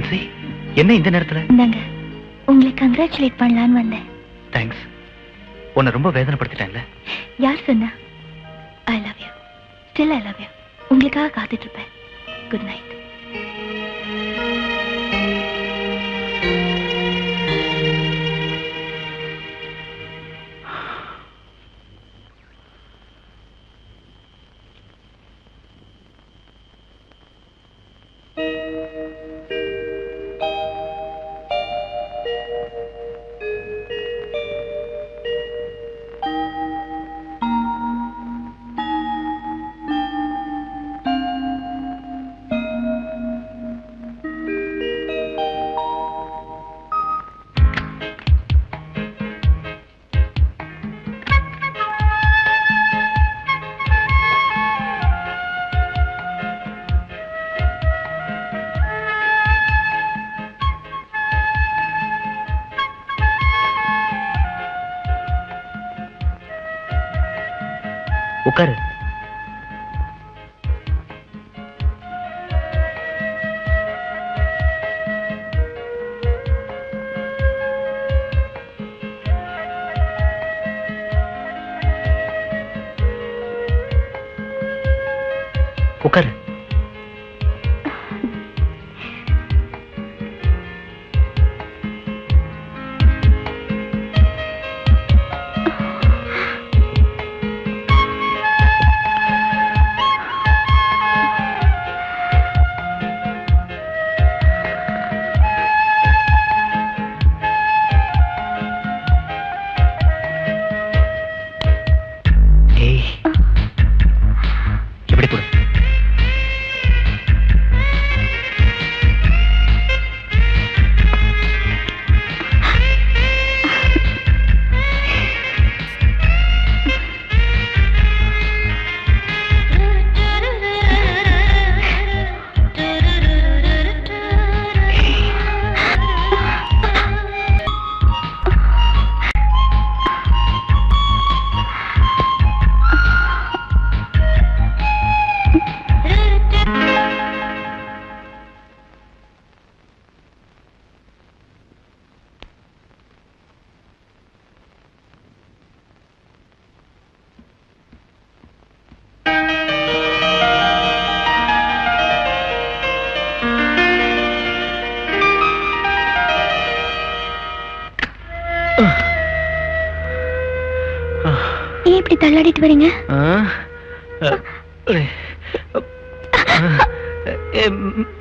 Nancy, என்ன இந்த நேரத்துல? இந்தாங்க, உங்களை கங்க்ராச்சுலேட் பண்ணலான்னு வந்தேன். தேங்க்ஸ். உன்னை ரொம்ப வேதனைப்படுத்திட்டேன்ல? யார் சொன்னா? I love you. Still I love you. உங்களுக்காக காத்துட்டு இருப்பேன். Good night. உட்காரு. உட்காரு. ஏன் இப்படி தள்ளாடிட்டு வரீங்க?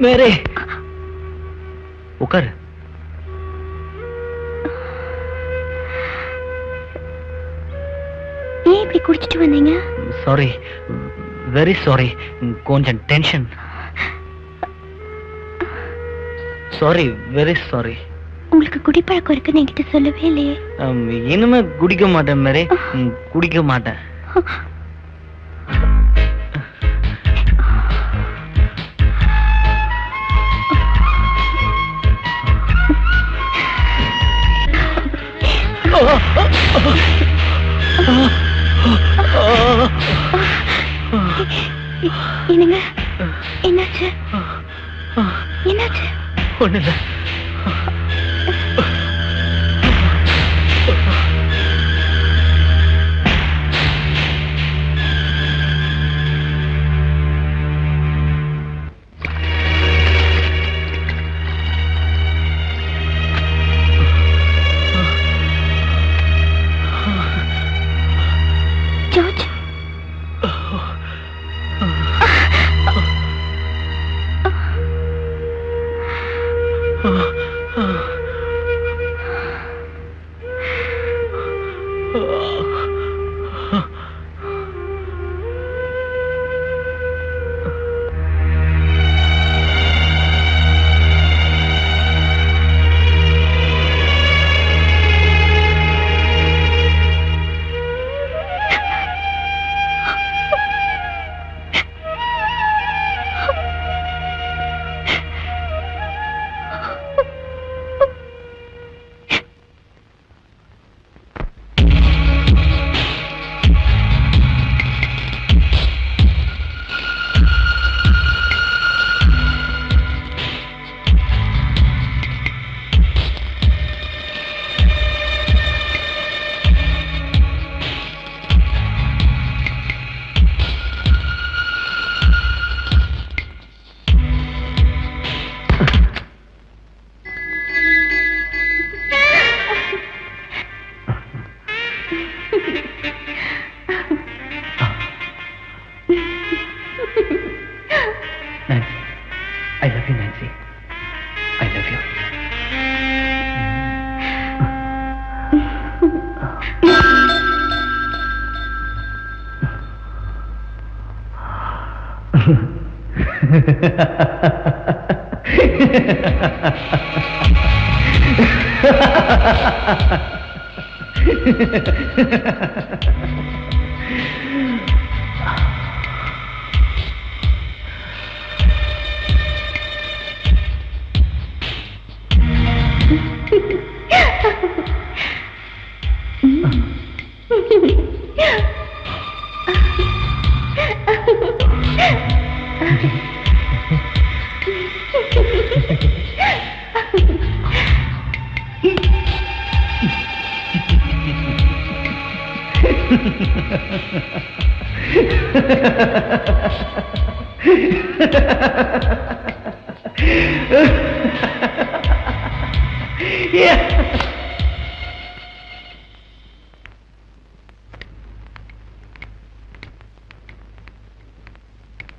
மேரே, உட்காரு. ஏன் இப்படி குடிச்சிட்டு வந்தீங்க? Sorry, very sorry. கொஞ்சம் டென்ஷன். Sorry, very sorry. உங்களுக்கு குடிப்பழக்கம் இருக்குன்னு என்கிட்ட சொல்லவே இல்லையே. இனிமே குடிக்க மாட்டேன் மேரே, குடிக்க மாட்டேன். என்னங்க, என்னாச்சு? என்னாச்சு? ஒண்ணுல. ஜார்ஜ்,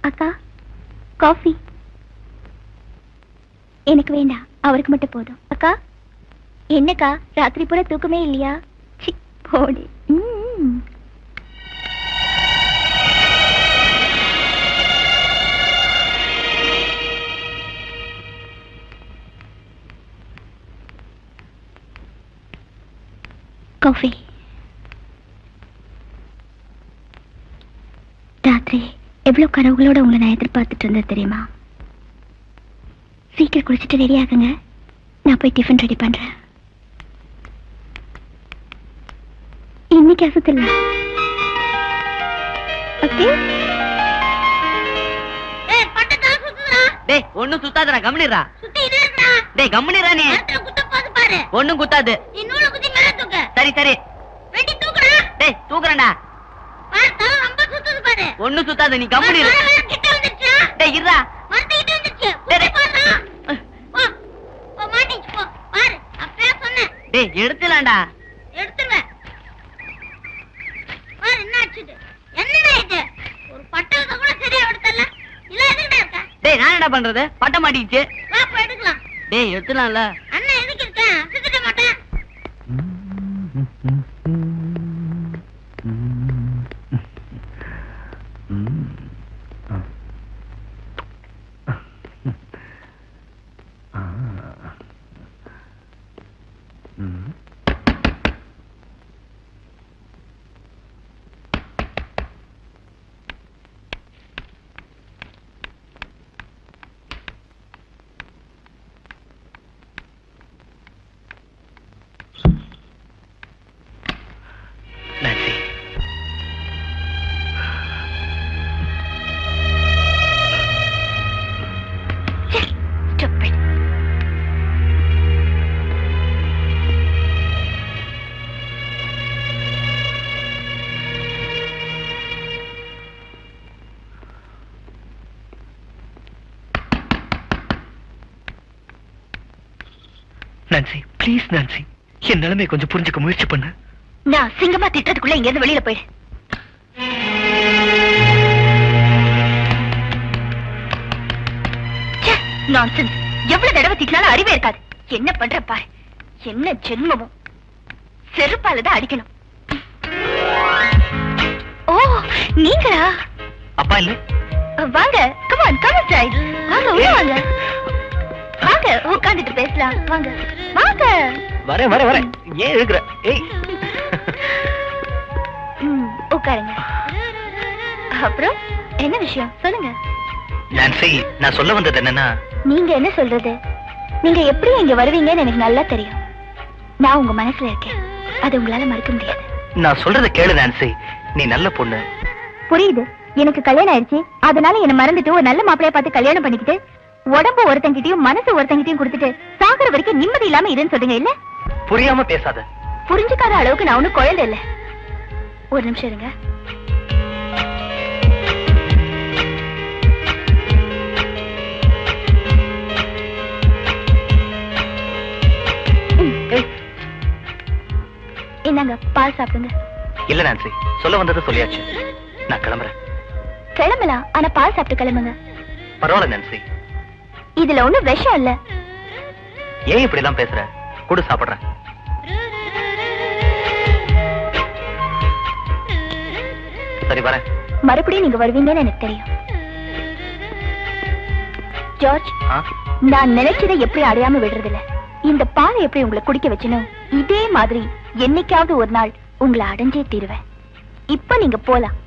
அக்கா காஃபி எனக்கு வேண்டாம், அவருக்கு மட்டும் போதும். அக்கா என்னக்கா ராத்திரி பூரா தூக்கமே இல்லையா? சி போடி. காஃபி. ராத்திரி எவ்வளவு கனவுகளோட உங்களை நான் எதிர்பார்த்துட்டு இருந்தேன் தெரியுமா? சீக்கிரம் குளிச்சுட்டு ரெடி ஆகுங்க, நான் போய் டிஃபன் ரெடி பண்றேன். இன்னைக்கு அசத்துல ஓகே. டேய் ஒண்ணும் சுத்தாதடா, கம்முனிரா. டேய் கம்முனிரா, நீ ஒண்ணும் குத்தாது. சரி சரி டேய் தூக்குறேன்டா. ஒண்ணும் சுத்தாது, நீ கம்முனிரா. டேய் இருடா. டேய் எடுத்துலாம்டா. எடுத்துருவேன். என்னடா இது? ஒரு பட்டத்தை கூட சரியா எடுத்தல. இல்ல எதுக்குடா இருக்க? டேய் நான் என்ன பண்றது? பட்ட மாட்டிச்சு. வா போய் எடுக்கலாம். டேய் எடுத்துலாம்ல. அண்ணன் எதுக்கு இருக்கேன்? சுத்திட மாட்டேன். நான்சி ப்ளீஸ் நான்சி, என் நிலைமை கொஞ்சம் புரிஞ்சுக்க முயற்சி பண்ணு. நான் சிங்கமா திட்டத்துக்குள்ள இங்க இருந்து வெளியில போயிடு. நான்சென்ஸ். எவ்வளவு தடவை திட்டினாலும் அறிவே இருக்காது. என்ன பண்ற பாரு. என்ன ஜென்மமும். செருப்பாலதான் அடிக்கணும். ஓ நீங்களா? அப்பா இல்ல. வாங்க, come on, come inside. வாங்க உள்ள வாங்க. வாங்க உட்கார்ந்துட்டு பேசலாம். வாங்க வாங்க. வரேன் வரேன் வரேன். ஏன் இருக்கிற? ஏய் உட்காருங்க. அப்புறம் என்ன விஷயம் சொல்லுங்க. நான்சி, நான் சொல்ல வந்தது என்னன்னா, நீங்க என்ன சொல்றது? நீங்க எப்படி இங்க வருவீங்கன்னு எனக்கு நல்லா தெரியும். நான் உங்க மனசுல இருக்கேன், அது உங்களால மறுக்க முடியாது. நான் சொல்றத கேளு நான்சி, நீ நல்ல பொண்ணு. புரியுது. எனக்கு கல்யாணம் ஆயிடுச்சு, அதனால என்ன மறந்துட்டு ஒரு நல்ல மாப்பிளைய பார்த்து கல்யாணம் பண்ணிக்கிட்டு உடம்பு ஒருத்தங்கிட்டையும் மனசு ஒருத்தங்கிட்டையும் கொடுத்துட்டு சாகுற வரைக்கும் நிம்மதி இல்லாம இருன்னு சொல்றீங்க இல்ல? புரியாம பேசாத. புரிஞ்சுக்காத அளவுக்கு நான் ஒண்ணும் குழந்தை இல்ல. ஒரு நிமிஷம் இருங்க. என்னங்க பால் சாப்பிடுங்க. இல்ல நான்சி, சொல்ல வந்ததை சொல்லியாச்சு. நான் கிளம்புறேன். கிளம்பலாம், ஆனா பால் சாப்பிட்டு கிளம்புங்க. பரவாயில்ல நான்சி, இதுல ஒண்ணும் விஷம் இல்ல. ஏன் இப்படி எல்லாம் பேசுற? கூட சாப்பிடுறேன். சரி வரேன். மறுபடியும் நீங்க வருவீங்கன்னு எனக்கு தெரியும். ஜார்ஜ், நான் நினைச்சதை எப்படி அடையாம விடுறதில்ல. இந்த பாலை எப்படி உங்களை குடிக்க வச்சனும் இதே மாதிரி என்னைக்காவது ஒரு நாள் உங்களை அடைஞ்சே தீருவேன். இப்ப நீங்க போலாம்.